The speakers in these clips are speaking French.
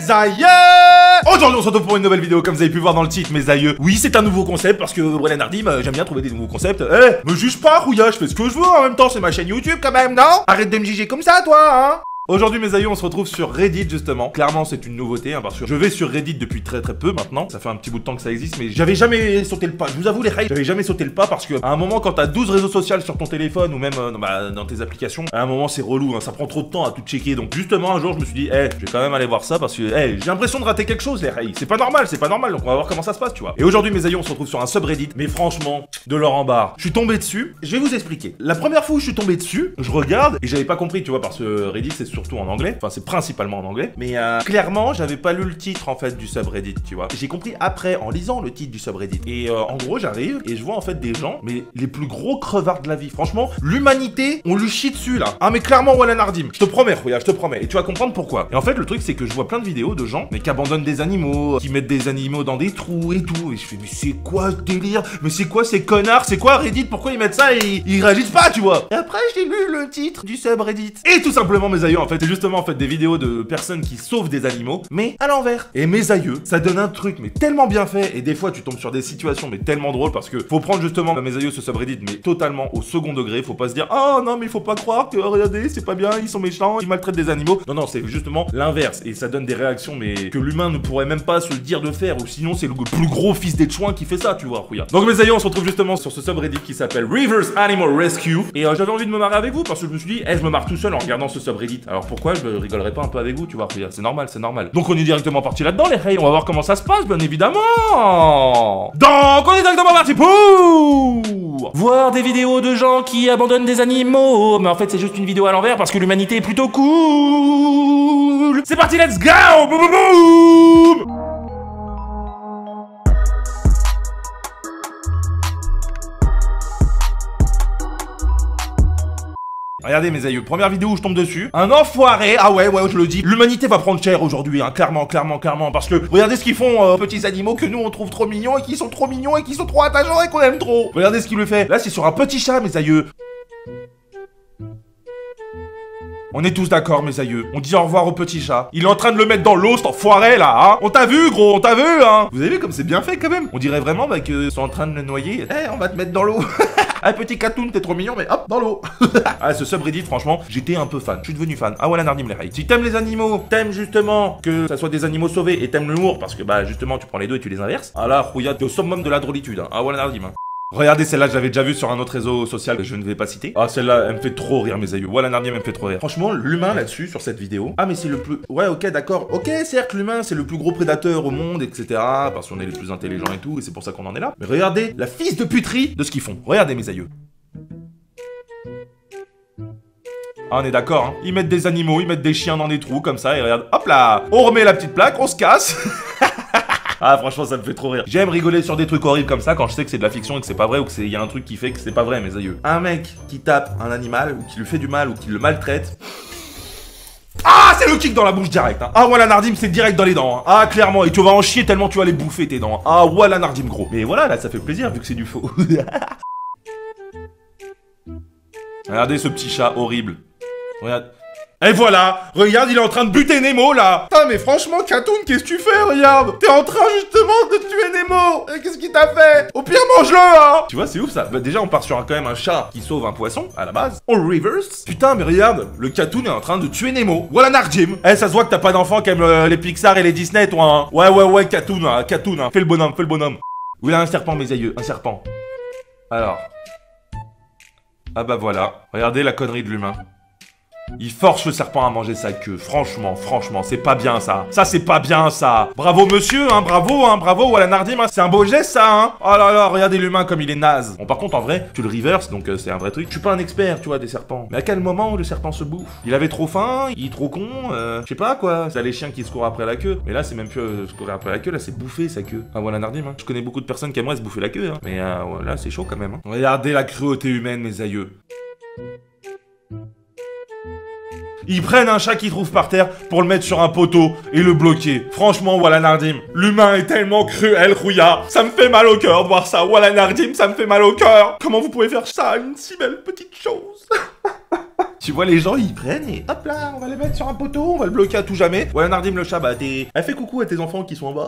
mes aïeux! Aujourd'hui on se retrouve pour une nouvelle vidéo comme vous avez pu voir dans le titre, mes aïeux. Oui, c'est un nouveau concept parce que Wallen Nardim, j'aime bien trouver des nouveaux concepts. Eh, me juge pas, Rouya, je fais ce que je veux en même temps, c'est ma chaîne YouTube quand même, non? Arrête de me juger comme ça, toi, hein? Aujourd'hui mes aïeux on se retrouve sur Reddit justement. Clairement c'est une nouveauté parce que je vais sur Reddit depuis très peu maintenant. Ça fait un petit bout de temps que ça existe mais j'avais jamais sauté le pas. Je vous avoue les rails, j'avais jamais sauté le pas parce que à un moment quand t'as 12 réseaux sociaux sur ton téléphone ou même dans tes applications, à un moment c'est relou, hein, ça prend trop de temps à tout checker. Donc justement un jour je me suis dit, je vais quand même aller voir ça parce que j'ai l'impression de rater quelque chose les rails. C'est pas normal donc on va voir comment ça se passe tu vois. Et aujourd'hui mes aïeux on se retrouve sur un subreddit mais franchement de l'or en barre. Je suis tombé dessus, je vais vous expliquer. La première fois où je suis tombé dessus, je regarde et j'avais pas compris tu vois parce que Reddit c'est surtout en anglais. Enfin, c'est principalement en anglais. Mais clairement, j'avais pas lu le titre en fait du subreddit, tu vois. J'ai compris après en lisant le titre du subreddit. Et en gros, j'arrive et je vois en fait des gens, mais les plus gros crevards de la vie. Franchement, l'humanité, on lui chie dessus là. Ah, mais clairement, Wallen Nardim. Je te promets, Rouya, je te promets. Et tu vas comprendre pourquoi. Et en fait, le truc, c'est que je vois plein de vidéos de gens, mais qui abandonnent des animaux, qui mettent des animaux dans des trous et tout. Et je fais, mais c'est quoi ce délire? Mais c'est quoi ces connards? C'est quoi Reddit? Pourquoi ils mettent ça et ils réagissent pas, tu vois? Et après, j'ai lu le titre du subreddit. Et tout simplement, mes aïeux, en fait, c'est justement en fait des vidéos de personnes qui sauvent des animaux, mais à l'envers. Et mes aïeux, ça donne un truc, mais tellement bien fait, et des fois tu tombes sur des situations, mais tellement drôles, parce que faut prendre justement mes aïeux ce subreddit, mais totalement au second degré, faut pas se dire, oh non, mais il faut pas croire que, regardez, c'est pas bien, ils sont méchants, ils maltraitent des animaux. Non, non, c'est justement l'inverse, et ça donne des réactions, mais que l'humain ne pourrait même pas se le dire de faire, ou sinon c'est le plus gros fils des chouins qui fait ça, tu vois, Rouya. Donc mes aïeux, on se retrouve justement sur ce subreddit qui s'appelle Reverse Animal Rescue, et j'avais envie de me marrer avec vous, parce que je me suis dit, je me marre tout seul en regardant ce subreddit. Alors pourquoi je rigolerais pas un peu avec vous, tu vois, Rouya, c'est normal, c'est normal. Donc on est directement parti là-dedans, les hey, on va voir comment ça se passe, bien évidemment. Donc on est directement parti pour voir des vidéos de gens qui abandonnent des animaux. Mais en fait c'est juste une vidéo à l'envers parce que l'humanité est plutôt cool. C'est parti, let's go. Boum, boum, boum. Regardez mes aïeux, première vidéo où je tombe dessus. Un enfoiré, ah ouais, je le dis. L'humanité va prendre cher aujourd'hui, hein, clairement. Parce que regardez ce qu'ils font, petits animaux que nous on trouve trop mignons et qui sont trop mignons et qui sont trop attachants et qu'on aime trop. Regardez ce qu'il lui fait. Là c'est sur un petit chat, mes aïeux. On est tous d'accord, mes aïeux. On dit au revoir au petit chat. Il est en train de le mettre dans l'eau, cet enfoiré là, hein. On t'a vu, gros, on t'a vu, hein. Vous avez vu comme c'est bien fait quand même. On dirait vraiment que sont en train de le noyer. On va te mettre dans l'eau. Ah, petit Katoon, t'es trop mignon, mais hop, dans l'eau. Ah, ce subreddit, franchement, j'étais un peu fan. Je suis devenu fan. Ah, Wallen Nardim, les rails. Si t'aimes les animaux, t'aimes justement que ça soit des animaux sauvés et t'aimes l'humour, parce que justement, tu prends les deux et tu les inverses. Ah là, Rouya, t'es au summum de la drôlitude, hein. Ah, Wallen Nardim, hein. Regardez, celle-là, je l'avais déjà vue sur un autre réseau social que je ne vais pas citer. Ah, celle-là, elle me fait trop rire, mes aïeux. Wallen Nardim, elle me fait trop rire. Franchement, l'humain là-dessus, sur cette vidéo. Ah, mais c'est le plus... Ouais, ok, d'accord. Ok, certes, l'humain, c'est le plus gros prédateur au monde, etc. Parce qu'on est les plus intelligents et tout, et c'est pour ça qu'on en est là. Mais regardez la fils de puterie de ce qu'ils font. Regardez, mes aïeux. Ah, on est d'accord, hein. Ils mettent des animaux, ils mettent des chiens dans des trous, comme ça, et regarde, hop là. On remet la petite plaque, on se casse. Ah franchement ça me fait trop rire. J'aime rigoler sur des trucs horribles comme ça quand je sais que c'est de la fiction et que c'est pas vrai ou qu'il y a un truc qui fait que c'est pas vrai mes aïeux. Un mec qui tape un animal ou qui lui fait du mal ou qui le maltraite. Ah c'est le kick dans la bouche direct hein. Ah Wallen Nardim c'est direct dans les dents hein. Ah clairement et tu vas en chier tellement tu vas les bouffer tes dents hein. Ah Wallen Nardim gros. Mais voilà là ça fait plaisir vu que c'est du faux. Regardez ce petit chat horrible. Regarde. Et voilà, regarde, il est en train de buter Nemo, là. Putain, mais franchement, Katoon, qu'est-ce que tu fais, regarde. T'es en train, justement, de tuer Nemo. Et qu'est-ce qu'il t'a fait? Au pire, mange-le, hein. Tu vois, c'est ouf, ça. Déjà, on part sur quand même un chat qui sauve un poisson, à la base. On reverse. Putain, mais regarde, le Katoon est en train de tuer Nemo. Voilà Nardim. Ça se voit que t'as pas d'enfant qui aime les Pixar et les Disney, toi, hein. Ouais, Katoon, hein. Fais le bonhomme. Oui, là, un serpent, mes aïeux, un serpent. Alors. Ah bah voilà. Regardez la connerie de l'humain. Il force le serpent à manger sa queue. Franchement, c'est pas bien ça. Ça, c'est pas bien ça. Bravo monsieur, hein, bravo Wallen Nardim, hein. C'est un beau geste ça, hein. Oh là là, regardez l'humain comme il est naze. Bon, par contre, en vrai, tu le reverse, donc c'est un vrai truc. Je suis pas un expert, tu vois, des serpents. Mais à quel moment le serpent se bouffe? Il avait trop faim, il est trop con, je sais pas quoi. C'est les chiens qui se courent après la queue. Mais là, c'est même plus se courir après la queue, là, c'est bouffer sa queue. Ah, Wallen Nardim, hein. Je connais beaucoup de personnes qui aimeraient se bouffer la queue, hein. Mais là, c'est chaud quand même, hein. Regardez la cruauté humaine, mes aïeux. Ils prennent un chat qu'ils trouvent par terre pour le mettre sur un poteau et le bloquer. Franchement, Wallen Nardim, l'humain est tellement cruel, Rouya. Ça me fait mal au cœur de voir ça. Wallen Nardim, ça me fait mal au cœur. Comment vous pouvez faire ça à une si belle petite chose? Tu vois les gens ils prennent et hop là on va les mettre sur un poteau, on va le bloquer à tout jamais. Voilà Nardim le chat, bah elle fait coucou à tes enfants qui sont en bas.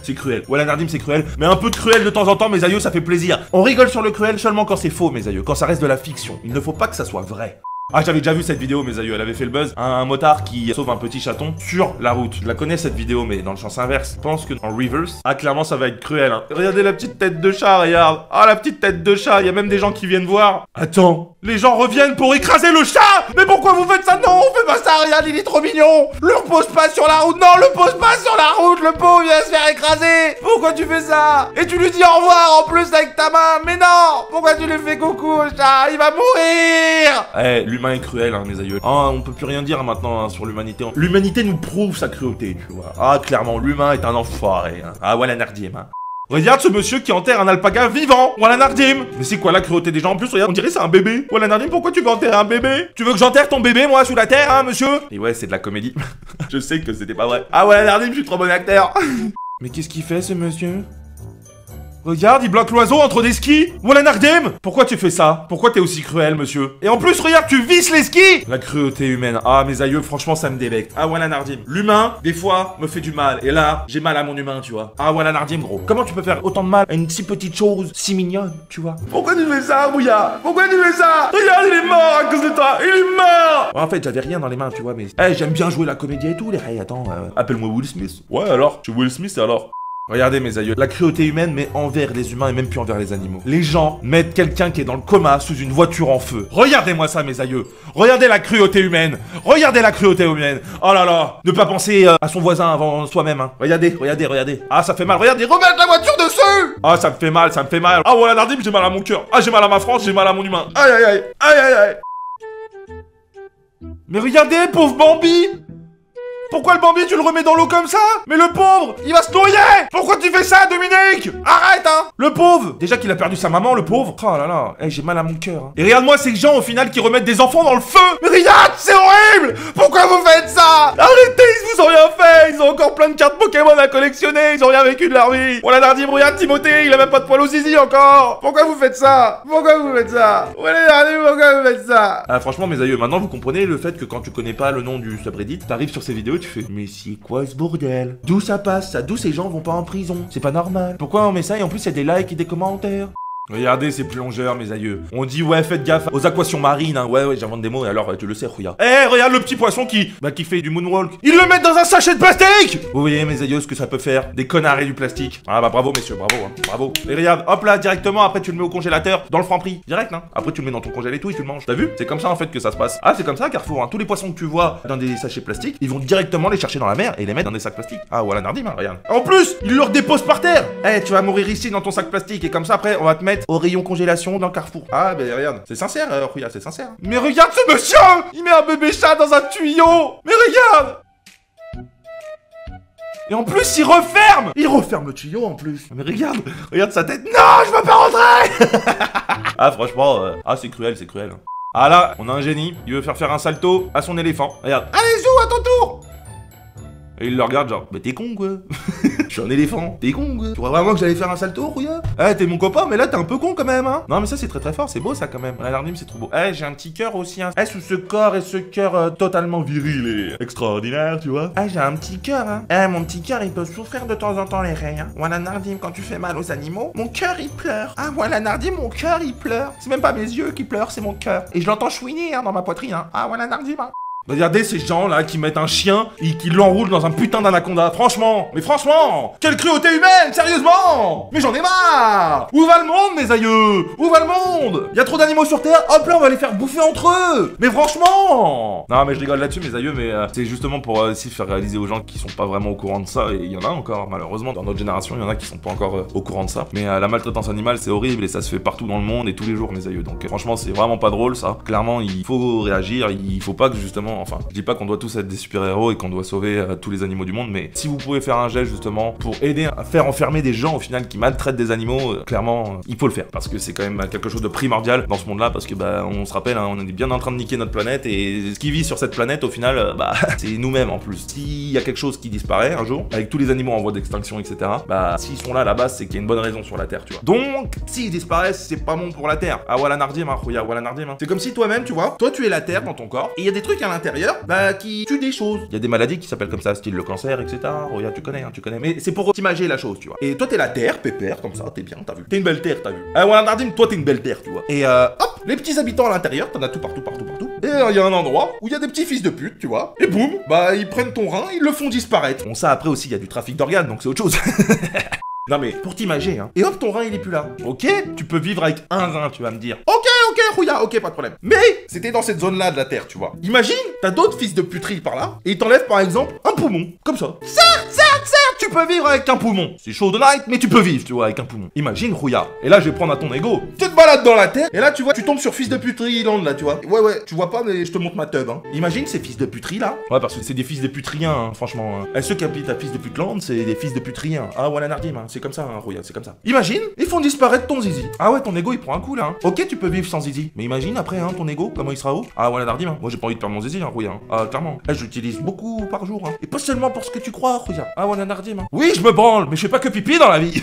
C'est cruel. Voilà Nardim c'est cruel, mais un peu de cruel de temps en temps mes aïeux ça fait plaisir. On rigole sur le cruel seulement quand c'est faux mes aïeux, quand ça reste de la fiction. Il ne faut pas que ça soit vrai. Ah j'avais déjà vu cette vidéo mes aïeux, elle avait fait le buzz. Un motard qui sauve un petit chaton sur la route. Je la connais cette vidéo mais dans le sens inverse. Je pense que en reverse, ah clairement ça va être cruel hein. Regardez la petite tête de chat, regarde. Ah la petite tête de chat, il y a même des gens qui viennent voir. Attends, les gens reviennent pour écraser le chat. Mais pourquoi vous faites ça? Non, on fait pas ça, regarde il est trop mignon. Le repose pas sur la route, non le pose pas sur la route, le pauvre vient se faire écraser. Pourquoi tu fais ça? Et tu lui dis au revoir en plus avec ta main. Mais non, pourquoi tu lui fais coucou au chat? Il va mourir. Eh, l'humain est cruel hein mes aïeux. Ah on peut plus rien dire maintenant hein, sur l'humanité. L'humanité nous prouve sa cruauté tu vois. Ah clairement l'humain est un enfoiré hein. Ah voilà Nardim hein. Regarde ce monsieur qui enterre un alpaga vivant. Voilà Nardim. Mais c'est quoi la cruauté des gens? En plus regarde on dirait c'est un bébé. Voilà Nardim pourquoi tu veux enterrer un bébé? Tu veux que j'enterre ton bébé moi sous la terre hein monsieur? Et ouais c'est de la comédie. Je sais que c'était pas vrai. Ah voilà Nardim je suis trop bon acteur. Mais qu'est-ce qu'il fait ce monsieur? Regarde, il bloque l'oiseau entre des skis. Voilà Nardim. Pourquoi tu fais ça? Pourquoi t'es aussi cruel, monsieur? Et en plus, regarde, tu visses les skis. La cruauté humaine. Ah, mes aïeux, franchement, ça me débecte. Ah, voilà Nardim. L'humain, des fois, me fait du mal. Et là, j'ai mal à mon humain, tu vois. Ah, voilà Nardim, gros. Comment tu peux faire autant de mal à une si petite chose, si mignonne, tu vois? Pourquoi tu fais ça, Bouya? Pourquoi tu fais ça? Regarde, il est mort à cause de toi. Il est mort. En fait, j'avais rien dans les mains, tu vois, mais... Eh, j'aime bien jouer la comédie et tout, les hey, attends, appelle-moi Will Smith. Ouais, alors? Tu Will Smith, alors? Regardez mes aïeux, la cruauté humaine mais envers les humains et même plus envers les animaux. Les gens mettent quelqu'un qui est dans le coma sous une voiture en feu. Regardez-moi ça mes aïeux. Regardez la cruauté humaine. Regardez la cruauté humaine. Oh là là. Ne pas penser à son voisin avant soi-même hein. Regardez, regardez, regardez. Ah ça fait mal, regardez, remettre la voiture dessus. Ah ça me fait mal, ça me fait mal. Ah voilà Nardim, j'ai mal à mon cœur. Ah j'ai mal à ma France, j'ai mal à mon humain. Aïe aïe aïe. Aïe aïe aïe. Mais regardez, pauvre Bambi. Pourquoi le Bambi tu le remets dans l'eau comme ça? Mais le pauvre, il va se noyer. Pourquoi tu fais ça Dominique? Arrête hein. Le pauvre. Déjà qu'il a perdu sa maman le pauvre. Oh là là, hey, j'ai mal à mon cœur hein. Et regarde-moi ces gens au final qui remettent des enfants dans le feu. Mais regarde, c'est horrible. Pourquoi vous faites ça? Arrêtez, ils vous ont rien fait. Ils ont encore plein de cartes Pokémon à collectionner. Ils ont rien vécu de leur vie. Voilà Nardim, regarde Timothée, il a même pas de poil au zizi encore. Pourquoi vous faites ça? Pourquoi vous faites ça? Voilà Nardim, pourquoi vous faites ça? Ah franchement mes aïeux, maintenant vous comprenez le fait que quand tu connais pas le nom du subreddit, t'arrives sur ces vidéos tu fais mais c'est quoi ce bordel? D'où ça passe ça? D'où ces gens vont pas en prison? C'est pas normal. Pourquoi on met ça et en plus il y a des likes et des commentaires? Regardez ces plongeurs mes aïeux. On dit ouais faites gaffe aux aquations marines hein. Ouais j'invente des mots et alors tu le sais regarde. Eh regarde le petit poisson qui fait du moonwalk. Ils le mettent dans un sachet de plastique. Vous voyez mes aïeux ce que ça peut faire? Des connards et du plastique. Ah bah bravo messieurs, bravo hein. Bravo. Et regarde, hop là directement après tu le mets au congélateur dans le Franprix. Direct hein. Après tu le mets dans ton congèle et tout et tu le manges. T'as vu? C'est comme ça en fait que ça se passe. Ah c'est comme ça Carrefour hein. Tous les poissons que tu vois dans des sachets plastiques, ils vont directement les chercher dans la mer et les mettre dans des sacs plastiques. Ah voilà Nardim hein, regarde. En plus, ils leur déposent par terre. Eh tu vas mourir ici dans ton sac plastique et comme ça après on va te mettre au rayon congélation dans le Carrefour. Ah ben regarde, c'est sincère Rouya, c'est sincère. Mais regarde ce monsieur. Il met un bébé chat dans un tuyau. Mais regarde. Et en plus il referme. Il referme le tuyau en plus. Mais regarde, regarde sa tête. Non je veux pas rentrer. Ah franchement, ah c'est cruel hein. Ah là, on a un génie, il veut faire un salto à son éléphant. Regarde, allez zou à ton tour. Et il le regarde genre, bah t'es con quoi. Je suis un éléphant, t'es con quoi. Tu crois vraiment que j'allais faire un salto, Rouya? Eh t'es mon copain, mais là t'es un peu con quand même hein. Non mais ça c'est très fort, c'est beau ça quand même. La Nardim c'est trop beau. Eh j'ai un petit cœur aussi hein. Eh sous ce corps et ce cœur totalement viril et extraordinaire tu vois. Eh j'ai un petit cœur hein. Eh mon petit cœur il peut souffrir de temps en temps les reins hein. Voilà Nardim quand tu fais mal aux animaux, mon cœur il pleure. Ah voilà Nardim mon cœur il pleure. C'est même pas mes yeux qui pleurent, c'est mon cœur. Et je l'entends chouiner hein, dans ma poitrine hein. Ah voilà Nardim hein. Regardez ces gens là qui mettent un chien et qui l'enroulent dans un putain d'anaconda. Franchement, mais franchement, quelle cruauté humaine, sérieusement. Mais j'en ai marre. Où va le monde mes aïeux? Où va le monde? Il y a trop d'animaux sur terre, hop là on va les faire bouffer entre eux. Mais franchement. Non mais je rigole là-dessus mes aïeux, mais c'est justement pour aussi faire réaliser aux gens qui sont pas vraiment au courant de ça. Et il y en a encore malheureusement dans notre génération, il y en a qui sont pas encore au courant de ça. Mais la maltraitance animale c'est horrible et ça se fait partout dans le monde et tous les jours mes aïeux. Donc franchement c'est vraiment pas drôle ça. Clairement il faut réagir, il faut pas que justement justement, enfin, je dis pas qu'on doit tous être des super-héros et qu'on doit sauver tous les animaux du monde, mais si vous pouvez faire un geste justement pour aider à faire enfermer des gens au final qui maltraitent des animaux, clairement, il faut le faire. Parce que c'est quand même quelque chose de primordial dans ce monde-là, parce que bah, on se rappelle, hein, on est bien en train de niquer notre planète, et ce qui vit sur cette planète, au final, bah, c'est nous-mêmes en plus. S'il y a quelque chose qui disparaît un jour, avec tous les animaux en voie d'extinction, etc., bah, s'ils sont là à la base, c'est qu'il y a une bonne raison sur la Terre, tu vois. Donc, s'ils disparaissent, c'est pas bon pour la Terre. Ah, voilà Nardim, hein, voilà Nardim, hein. C'est comme si toi-même, tu vois, toi tu es la Terre dans ton corps, et il y a des trucs à l'intérieur, bah, qui tuent des choses. Il y a des maladies qui s'appellent comme ça, style le cancer, etc. Regarde, tu connais, hein, tu connais. Mais c'est pour t'imager la chose, tu vois. Et toi, t'es la Terre, pépère, comme ça, t'es bien, t'as vu. T'es une belle Terre, t'as vu. Ah, voilà Nardim, toi, t'es une belle Terre, tu vois. Et hop, les petits habitants à l'intérieur, t'en as tout partout. Et il y a un endroit où il y a des petits fils de pute, tu vois. Et boum, bah, ils prennent ton rein, ils le font disparaître. Bon, ça, après aussi, il y a du trafic d'organes, donc c'est autre chose. Non mais, pour t'imager, hein. Et hop, ton rein, il est plus là. Ok, tu peux vivre avec un rein, tu vas me dire. Ok, Rouya, ok, pas de problème. Mais, c'était dans cette zone-là de la Terre, tu vois. Imagine, t'as d'autres fils de puterie par là, et ils t'enlèvent par exemple un poumon, comme ça. Certes, tu peux vivre avec un poumon. C'est chaud de night, mais tu peux vivre, tu vois, avec un poumon. Imagine, Rouya. Et là, je vais prendre à ton ego. Tu te balades dans la Terre, et là, tu vois, tu tombes sur fils de puterie land, là, tu vois. Ouais, tu vois pas, mais je te montre ma teub, hein. Imagine ces fils de puterie, là. Ouais, parce que c'est des fils de putriens, hein, franchement. Hein. Et ceux qui habitent à fils de putland, c'est des fils de putriens. Ah, voilà, Nardim, hein. C'est comme ça, hein, Rouya, c'est comme ça. Imagine, ils font disparaître ton zizi. Ah ouais, ton ego, il prend un coup, là. Hein. Ok, tu peux vivre sans zizi. Mais imagine, après, hein, ton ego, comment il sera haut. Ah, voilà, Nardim, hein. Moi, j'ai pas envie de perdre mon zizi, hein, Rouya. Hein. Ah, clairement. Je l'utilise beaucoup par jour, hein. Et pas seulement pour ce que tu crois, Rouya. Ah, voilà, Nardim, hein. Oui, je me branle, mais je fais pas que pipi dans la vie.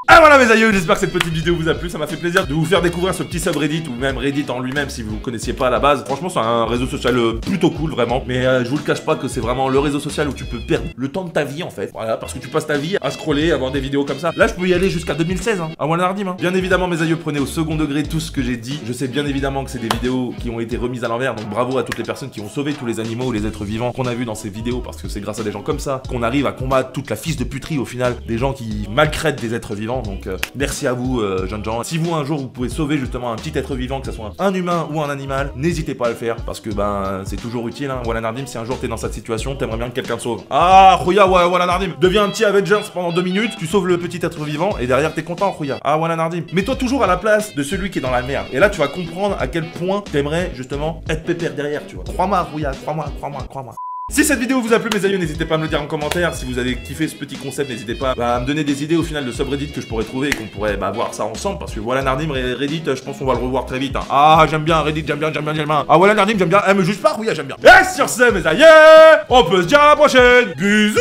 Ah voilà mes aïeux, j'espère que cette petite vidéo vous a plu, ça m'a fait plaisir de vous faire découvrir ce petit subreddit ou même Reddit en lui-même si vous ne connaissiez pas à la base. Franchement c'est un réseau social plutôt cool vraiment, mais je vous le cache pas que c'est vraiment le réseau social où tu peux perdre le temps de ta vie en fait. Voilà, parce que tu passes ta vie à scroller, à voir des vidéos comme ça. Là je peux y aller jusqu'à 2016 hein, à Nardim hein. Bien évidemment mes aïeux, prenez au second degré tout ce que j'ai dit. Je sais bien évidemment que c'est des vidéos qui ont été remises à l'envers, donc bravo à toutes les personnes qui ont sauvé tous les animaux ou les êtres vivants qu'on a vus dans ces vidéos, parce que c'est grâce à des gens comme ça qu'on arrive à combattre toute la fisse de puterie au final, des gens qui maltraitent des êtres vivants, donc merci à vous, jeunes gens. Si vous, un jour, vous pouvez sauver justement un petit être vivant, que ce soit un humain ou un animal, n'hésitez pas à le faire, parce que, ben, c'est toujours utile, hein. Voilà, Nardim, si un jour t'es dans cette situation, t'aimerais bien que quelqu'un te sauve. Ah, Rouya, ouais, voilà, Nardim. Deviens un petit Avengers pendant 2 minutes, tu sauves le petit être vivant, et derrière, t'es content, Rouya. Ah, voilà, Nardim. Mets-toi toujours à la place de celui qui est dans la merde. Et là, tu vas comprendre à quel point t'aimerais, justement, être pépère derrière, tu vois. Crois-moi, Rouya, crois-moi. Si cette vidéo vous a plu mes aïeux, n'hésitez pas à me le dire en commentaire. Si vous avez kiffé ce petit concept, n'hésitez pas à me donner des idées au final de subreddit que je pourrais trouver et qu'on pourrait voir ça ensemble. Parce que voilà Nardim, Reddit, je pense qu'on va le revoir très vite hein. Ah j'aime bien Reddit, j'aime bien. Ah voilà Nardim, j'aime bien. Me juge pas, oui j'aime bien. Et sur ce mes aïeux, on peut se dire à la prochaine. Bisous.